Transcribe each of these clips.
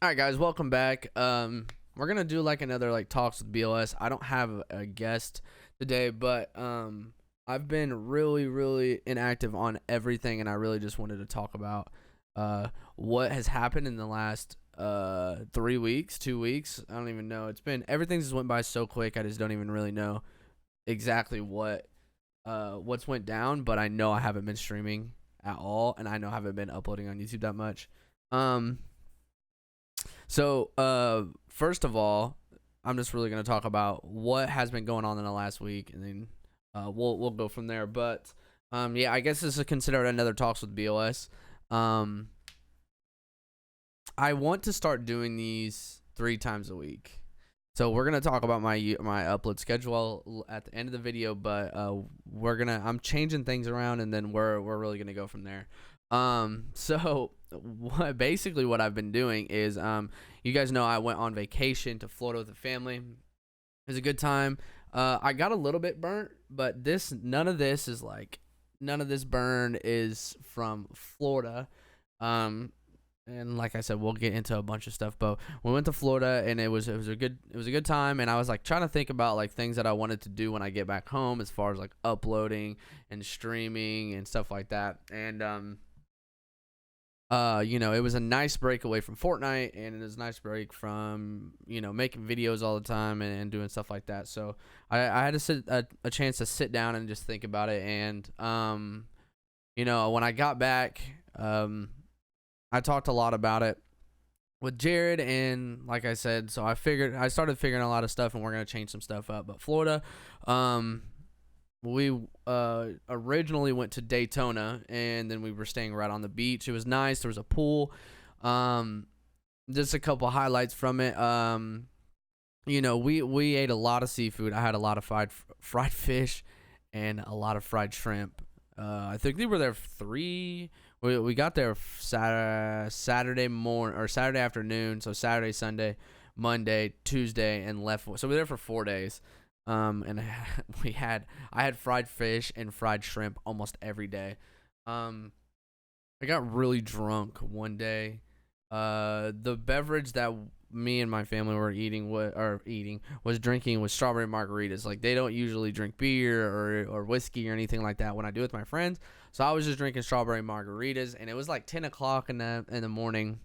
All right, guys, welcome back. We're gonna do like another like talks with BLS. I don't have a guest today, but I've been really inactive on everything, and I really just wanted to talk about what has happened in the last 3 weeks, 2 weeks. I don't even know. It's been everything just went by so quick. I just don't even really know exactly what's went down, but I know I haven't been streaming at all, and I know I haven't been uploading on YouTube that much. So, first of all, I'm just really going to talk about what has been going on in the last week, and then we'll go from there. But yeah, I guess this is considered another talks with BLS. I want to start doing these 3 times a week. So we're gonna talk about my upload schedule at the end of the video, but I'm changing things around, and then we're really gonna go from there. So basically what I've been doing is you guys know I went on vacation to Florida with the family. It was a good time. I got a little bit burnt, but none of this burn is from Florida. And like I said, we'll get into a bunch of stuff, but we went to Florida, and it was a good time. And I was like trying to think about like things that I wanted to do when I get back home, as far as like uploading and streaming and stuff like that. And it was a nice break away from Fortnite, and it was a nice break from making videos all the time and doing stuff like that. So I had a chance to sit down and just think about it. And when I got back, I talked a lot about it with Jared, and like I said, so I started figuring a lot of stuff, and we're gonna change some stuff up. But Florida, we originally went to Daytona, and then we were staying right on the beach. It was nice. There was a pool. Just a couple highlights from it. We ate a lot of seafood. I had a lot of fried fish and a lot of fried shrimp. I think we were there 3. We got there Saturday morning or Saturday afternoon, so Saturday, Sunday, Monday, Tuesday, and left. So we were there for 4 days. And I had fried fish and fried shrimp almost every day. I got really drunk one day. The beverage that me and my family were drinking was strawberry margaritas. Like, they don't usually drink beer or whiskey or anything like that when I do with my friends. So I was just drinking strawberry margaritas, and it was like 10 o'clock in the morning,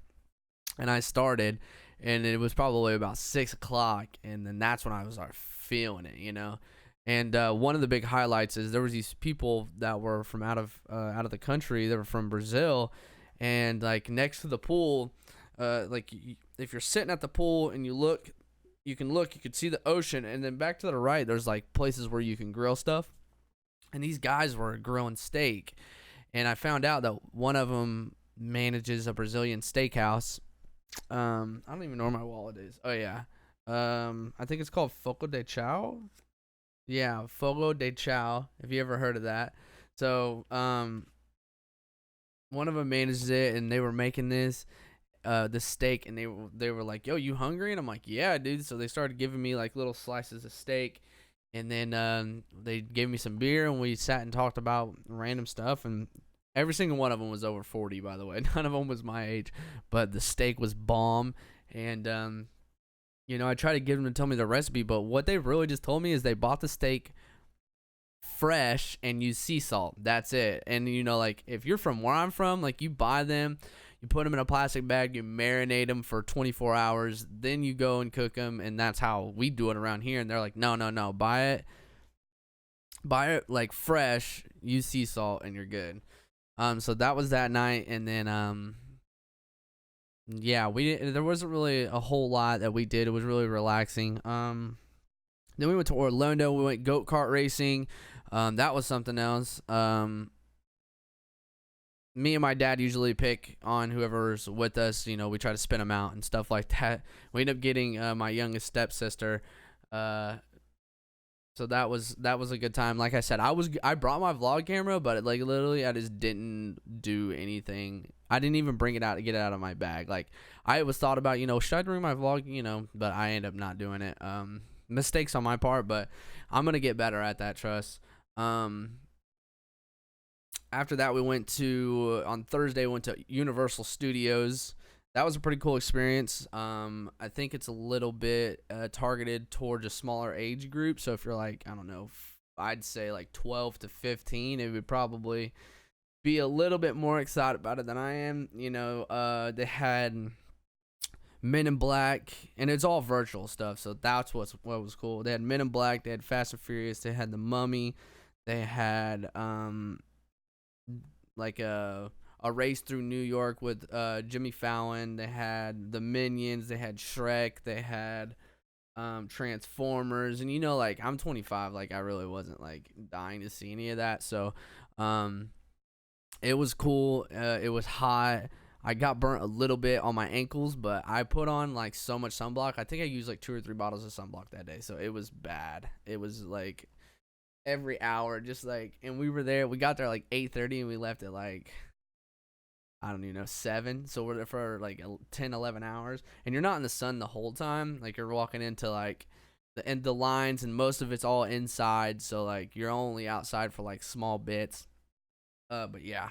and I started, and it was probably about 6 o'clock, and then that's when I was feeling it. And one of the big highlights is there was these people that were from out of the country. They were from Brazil, and like next to the pool, if you're sitting at the pool and you could see the ocean, and then back to the right, there's like places where you can grill stuff. And these guys were grilling steak, and I found out that one of them manages a Brazilian steakhouse. I don't even know where my wallet is. Oh yeah, I think it's called Fogo de Chao. Yeah, Fogo de Chao. If you ever heard of that, so one of them manages it, and they were making the steak, and they were like, "Yo, you hungry?" And I'm like, "Yeah, dude." So they started giving me like little slices of steak. And then they gave me some beer, and we sat and talked about random stuff. And every single one of them was over 40, by the way. None of them was my age, but the steak was bomb. And I tried to get them to tell me the recipe, but what they really just told me is they bought the steak fresh and used sea salt. That's it. And like, if you're from where I'm from, like, you buy them, you put them in a plastic bag, you marinate them for 24 hours, then you go and cook them, and that's how we do it around here. And they're like, no, buy it like fresh, use sea salt, and you're good. So that was that night, and then yeah, there wasn't really a whole lot that we did. It was really relaxing. Then we went to Orlando. We went go-kart racing. That was something else. Me and my dad usually pick on whoever's with us. We try to spin them out and stuff like that. We end up getting my youngest stepsister. So that was a good time. Like I said, I brought my vlog camera, but like literally I just didn't do anything. I didn't even get it out of my bag. Like, I was thought about, should I bring my vlog, but I ended up not doing it. Mistakes on my part, but I'm gonna get better at that, trust. After that, on Thursday, we went to Universal Studios. that was a pretty cool experience. I think it's a little bit targeted towards a smaller age group. So if you're like, I don't know, I'd say like 12 to 15, it would probably be a little bit more excited about it than I am. They had Men in Black, and it's all virtual stuff, so that's what was cool. They had Men in Black, they had Fast and Furious, they had The Mummy, they had like a race through New York with Jimmy Fallon. They had the Minions, they had Shrek, they had Transformers, and like I'm 25, like I really wasn't like dying to see any of that, so it was cool. It was hot. I got burnt a little bit on my ankles, but I put on like so much sunblock. I think I used like 2 or 3 bottles of sunblock that day, so it was bad. It was like every hour, just like, and we got there like 8:30, and we left at like, I don't even know, 7. So we're there for like 10, 11 hours, and you're not in the sun the whole time. Like you're walking into like the lines, and most of it's all inside, so like you're only outside for like small bits. But yeah,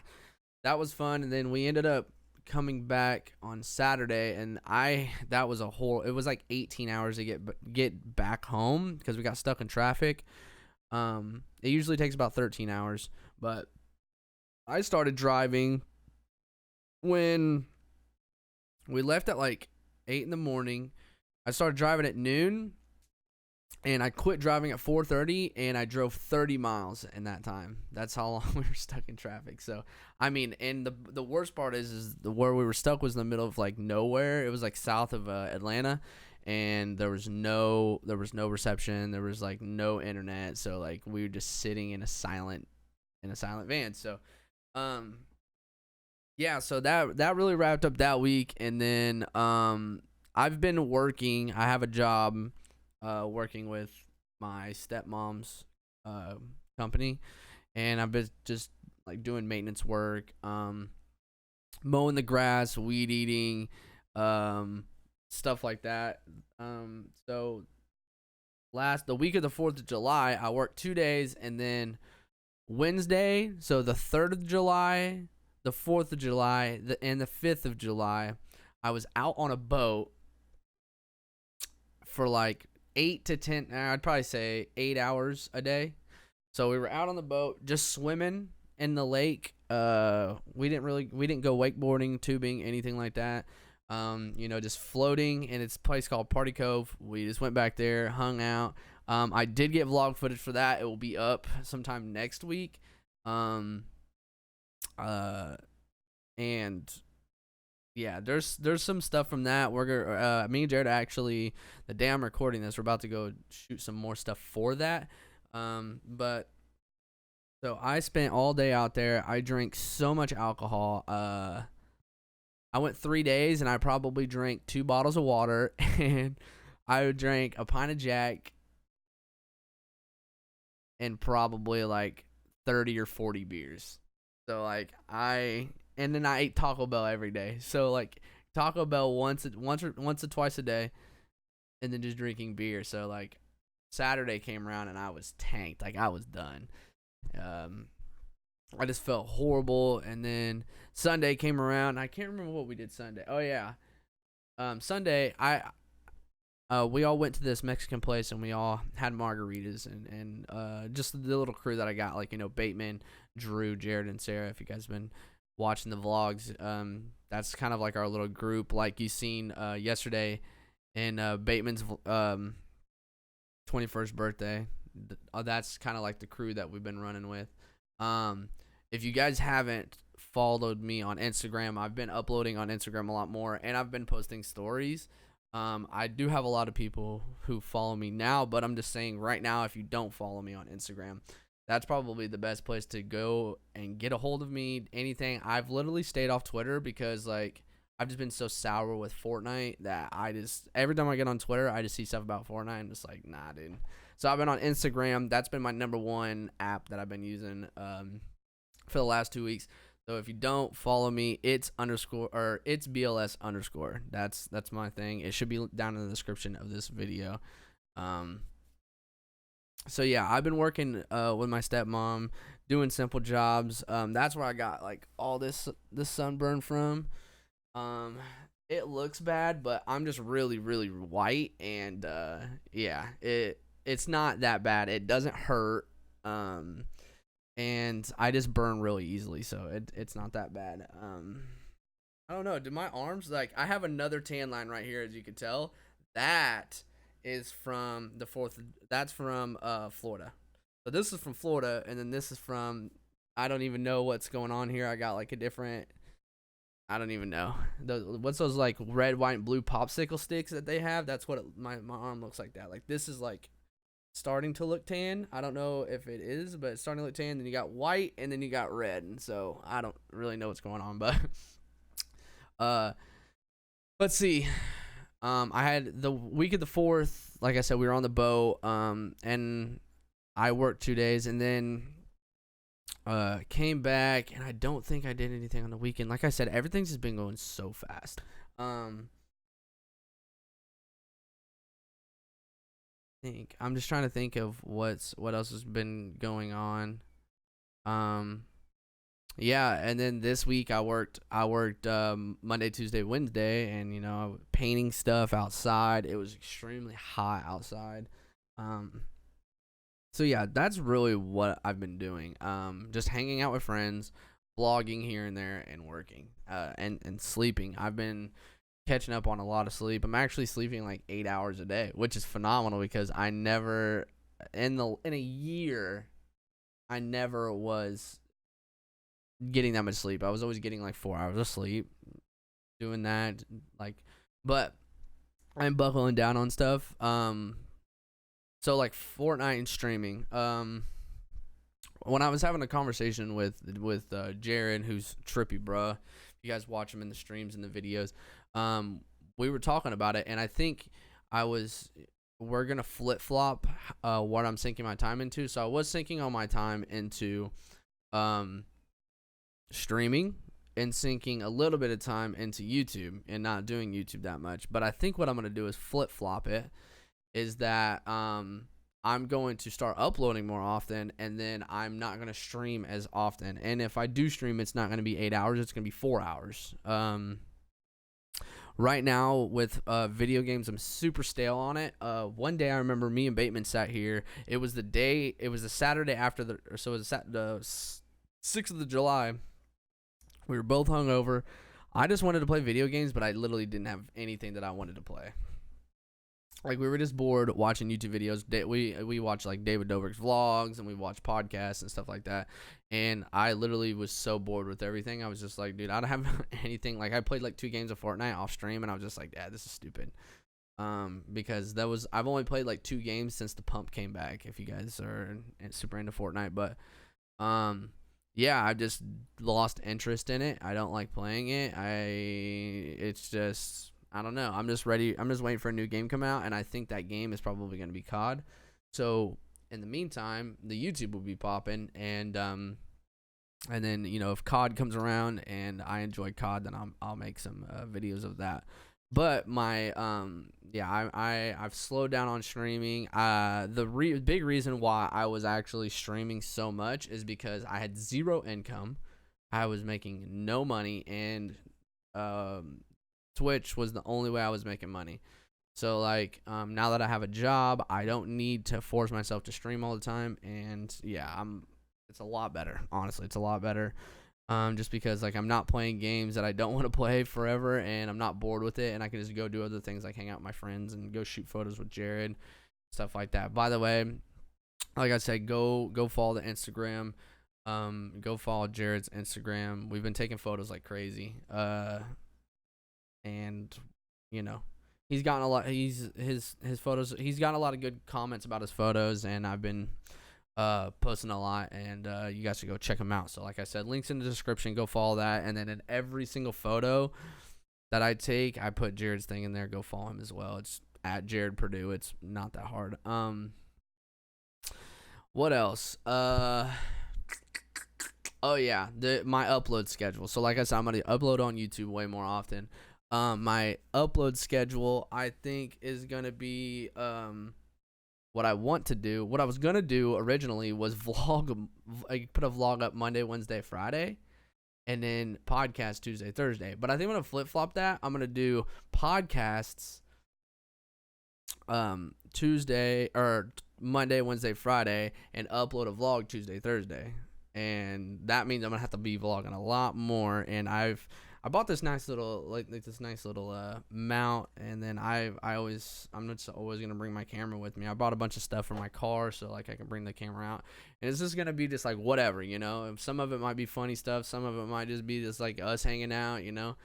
that was fun, and then we ended up coming back on Saturday, and it was like 18 hours to get back home because we got stuck in traffic. It usually takes about 13 hours, but I started driving when we left at like 8 in the morning. I started driving at noon, and I quit driving at 4:30, and I drove 30 miles in that time. That's how long we were stuck in traffic. So, I mean, and the worst part is where we were stuck was in the middle of like nowhere. It was like south of Atlanta, and there was no reception. There was like no internet. So like we were just sitting in a silent van. So, yeah. So that really wrapped up that week, and then I've been working. I have a job. Working with my stepmom's company, and I've been just like doing maintenance work, mowing the grass, weed eating, stuff like that. So the week of the 4th of July, I worked 2 days, and then Wednesday, so the 3rd of July, the 4th of July, and the 5th of July, I was out on a boat for like 8 to 10, I'd probably say 8 hours a day. So we were out on the boat just swimming in the lake. We didn't go wakeboarding, tubing, anything like that. Just floating in its place called Party Cove. We just went back there, hung out. I did get vlog footage for that. It will be up sometime next week. And yeah, there's some stuff from that. Me and Jared actually, the day I'm recording this, we're about to go shoot some more stuff for that. But so I spent all day out there. I drank so much alcohol. I went 3 days, and I probably drank 2 bottles of water, and I drank a pint of Jack, and probably like 30 or 40 beers. So like and then I ate Taco Bell every day. So like Taco Bell once or twice a day, and then just drinking beer. So like Saturday came around, and I was tanked. Like I was done. I just felt horrible. And then Sunday came around. I can't remember what we did Sunday. Oh yeah. Sunday we all went to this Mexican place, and we all had margaritas, and just the little crew that I got, like, Bateman, Drew, Jared, and Sarah. If you guys have been watching the vlogs, that's kind of like our little group, like you seen yesterday in Bateman's 21st birthday. That's kind of like the crew that we've been running with. If you guys haven't followed me on Instagram, I've been uploading on Instagram a lot more, and I've been posting stories. I do have a lot of people who follow me now, but I'm just saying right now, if you don't follow me on Instagram, that's probably the best place to go and get a hold of me. Anything. I've literally stayed off Twitter because, like, I've just been so sour with Fortnite that every time I get on Twitter, I just see stuff about Fortnite. I'm just like, nah, dude. So I've been on Instagram. That's been my number one app that I've been using for the last 2 weeks. So if you don't follow me, it's BLS _. That's my thing. It should be down in the description of this video. So yeah, I've been working with my stepmom, doing simple jobs. That's where I got like all this sunburn from. it looks bad, but I'm just really, really white, and yeah, it's not that bad. It doesn't hurt, um, and I just burn really easily, so it's not that bad. I don't know. Do my arms like I have another tan line right here, as you can tell. That is from the fourth. That's from Florida. So this is from Florida, and then this is from. I don't even know what's going on here. I got like a different. I don't even know. What's those like red, white, and blue popsicle sticks that they have? That's what my arm looks like. That like this is like starting to look tan. I don't know if it is, but it's starting to look tan. Then you got white, and then you got red, and so I don't really know what's going on, but uh let's see. I had the week of the 4th, like I said, we were on the boat, and I worked 2 days, and then came back, and I don't think I did anything on the weekend. Like I said, everything's just been going so fast. Think I'm just trying to think of what else has been going on. Um, Yeah, and then this week I worked Monday, Tuesday, Wednesday, and painting stuff outside. It was extremely hot outside. Um so yeah, that's really what I've been doing. Just hanging out with friends, vlogging here and there, and working. And sleeping. I've been catching up on a lot of sleep. I'm actually sleeping like 8 hours a day, which is phenomenal because I never in a year I never was getting that much sleep. I was always getting like 4 hours of sleep, doing that, like, but I'm buckling down on stuff. So like Fortnite and streaming. When I was having a conversation with Jared, who's trippy, bruh. You guys watch him in the streams and the videos. We were talking about it, and I think we're gonna flip flop what I'm sinking my time into. So I was sinking all my time into streaming and sinking a little bit of time into YouTube and not doing YouTube that much. But I think what I'm going to do is flip flop it, is that I'm going to start uploading more often, and then I'm not going to stream as often. And if I do stream, it's not going to be 8 hours, it's going to be 4 hours. Right now with video games, I'm super stale on it. One day I remember me and Bateman sat here. It was the Saturday after the 6th of July. We were both hungover. I just wanted to play video games, but I literally didn't have anything that I wanted to play. Like, we were just bored watching YouTube videos. We watched like David Dobrik's vlogs, and we watched podcasts and stuff like that. And I literally was so bored with everything. I was just like, dude, I don't have anything. Like, I played like 2 games of Fortnite off stream, and I was just like, yeah, this is stupid. Because I've only played like 2 games since the pump came back. If you guys are super into Fortnite, but yeah, I've just lost interest in it. I don't like playing it. It's just, I don't know. I'm just ready. I'm just waiting for a new game to come out, and I think that game is probably going to be COD. So in the meantime, the YouTube will be popping, and then if COD comes around and I enjoy COD, then I'll make some videos of that. But I've slowed down on streaming. The big reason why I was actually streaming so much is because I had zero income. I was making no money, and Twitch was the only way I was making money. So like now that I have a job, I don't need to force myself to stream all the time, and yeah, it's a lot better. Honestly, it's a lot better. Just because like I'm not playing games that I don't want to play forever, and I'm not bored with it, and I can just go do other things like hang out with my friends and go shoot photos with Jared, stuff like that. By the way, like I said, go follow the Instagram. Go follow Jared's Instagram. We've been taking photos like crazy. And he's gotten a lot. His photos. He's gotten a lot of good comments about his photos, and I've been posting a lot, and you guys should go check him out. So like I said, links in the description, go follow that, and then in every single photo that I take, I put Jared's thing in there. Go follow him as well. It's at Jared Purdue. It's not that hard. What else? Oh yeah, my upload schedule. So like I said, I'm gonna upload on YouTube way more often. My upload schedule, I think, is gonna be what I want to do. What I was gonna do originally was vlog. I put a vlog up Monday, Wednesday, Friday, and then podcast Tuesday, Thursday. But I think I'm gonna flip flop that. I'm gonna do podcasts Tuesday or Monday, Wednesday, Friday, and upload a vlog Tuesday, Thursday. And that means I'm gonna have to be vlogging a lot more. And I bought this nice little mount, and then I'm just always gonna bring my camera with me. I bought a bunch of stuff for my car, so like I can bring the camera out, and it's just gonna be just like whatever, you know. Some of it might be funny stuff, some of it might just be just like us hanging out, you know.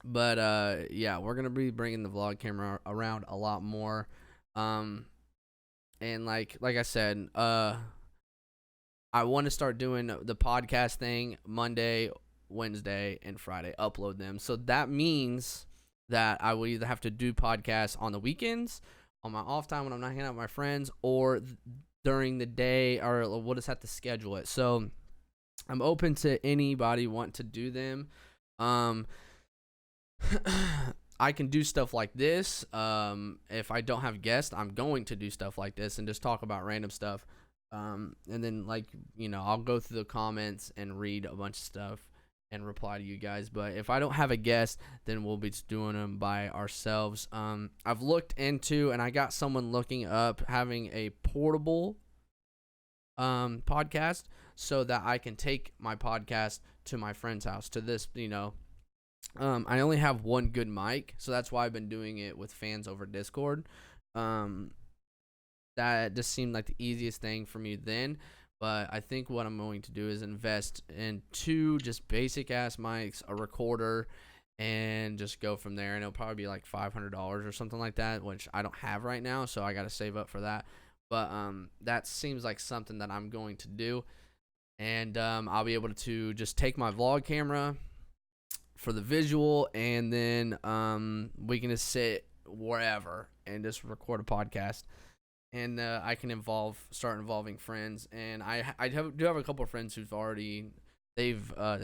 But yeah, we're gonna be bringing the vlog camera around a lot more. And like I said, I want to start doing the podcast thing Monday, Wednesday, and Friday, upload them. So that means that I will either have to do podcasts on the weekends, on my off time when I'm not hanging out with my friends, or during the day, or we'll just have to schedule it. So I'm open to anybody want to do them. I can do stuff like this. If I don't have guests, I'm going to do stuff like this and just talk about random stuff. And then, like, you know, I'll go through the comments and read a bunch of stuff and reply to you guys. But if I don't have a guest, then we'll be just doing them by ourselves. I've looked into, and I got someone looking up having a portable podcast so that I can take my podcast to my friend's house, to this, you know. I only have one good mic, so that's why I've been doing it with fans over Discord. That just seemed like the easiest thing for me then, but I think what I'm going to do is invest in 2 just basic ass mics, a recorder, and just go from there. And it'll probably be like $500 or something like that, which I don't have right now, so I got to save up for that. But that seems like something that I'm going to do, and I'll be able to just take my vlog camera for the visual, and then we can just sit wherever and just record a podcast. And I can start involving friends. And I do have a couple of friends who've already they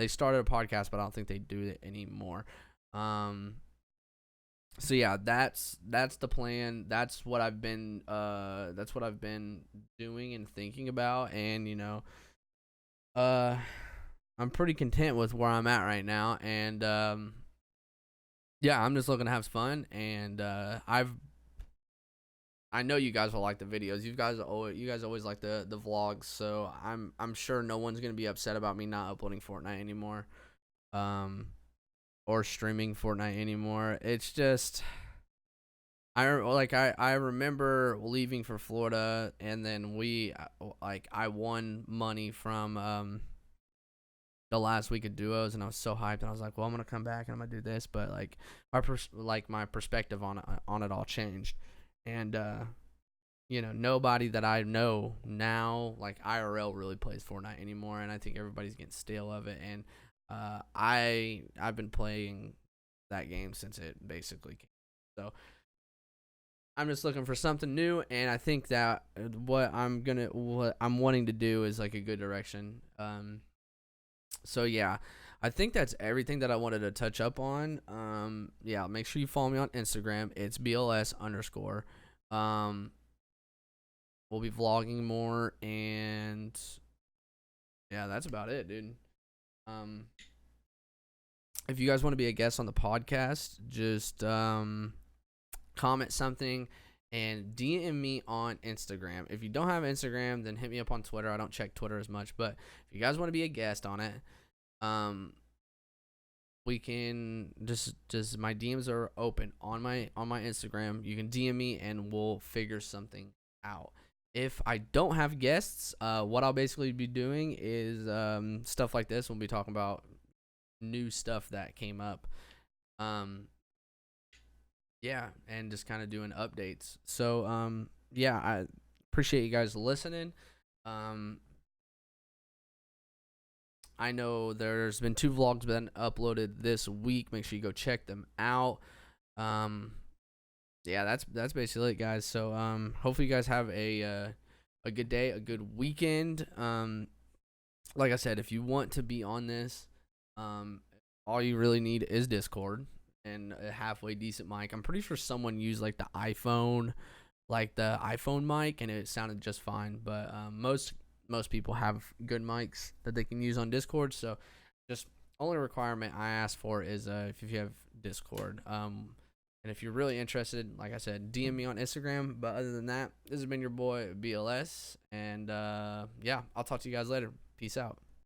started a podcast, but I don't think they do it anymore. So yeah, that's the plan. That's what I've been doing and thinking about. And you know, I'm pretty content with where I'm at right now. And yeah, I'm just looking to have fun. And I know you guys will like the videos. You guys always like the vlogs, so I'm sure no one's gonna be upset about me not uploading Fortnite anymore, or streaming Fortnite anymore. It's just I remember leaving for Florida, and then I won money from the last week of duos, and I was so hyped, and I was like, well, I'm gonna come back and I'm gonna do this, but like my perspective on it all changed. And you know, nobody that I know now, like IRL, really plays Fortnite anymore, and I think everybody's getting stale of it. And I've been playing that game since it basically came. So I'm just looking for something new, and I think that what I'm wanting to do is like a good direction. So yeah, I think that's everything that I wanted to touch up on. Yeah, make sure you follow me on Instagram. It's BLS _. We'll be vlogging more, and yeah, that's about it, dude. If you guys want to be a guest on the podcast, just comment something and DM me on Instagram. If you don't have Instagram, then hit me up on Twitter. I don't check Twitter as much, but if you guys want to be a guest on it, we can just my DMs are open on my Instagram. You can DM me and we'll figure something out. If I don't have guests, what I'll basically be doing is stuff like this. We'll be talking about new stuff that came up. Yeah, and just kind of doing updates. So yeah, I appreciate you guys listening. I know there's been 2 vlogs been uploaded this week. Make sure you go check them out. Yeah, that's basically it, guys. So hopefully you guys have a good day, a good weekend. Like I said, if you want to be on this, all you really need is Discord and a halfway decent mic. I'm pretty sure someone used like the iPhone mic, and it sounded just fine. But most most people have good mics that they can use on Discord. So just only requirement I ask for is if you have Discord. And if you're really interested, like I said, DM me on Instagram. But other than that, this has been your boy BLS, and yeah, I'll talk to you guys later. Peace out.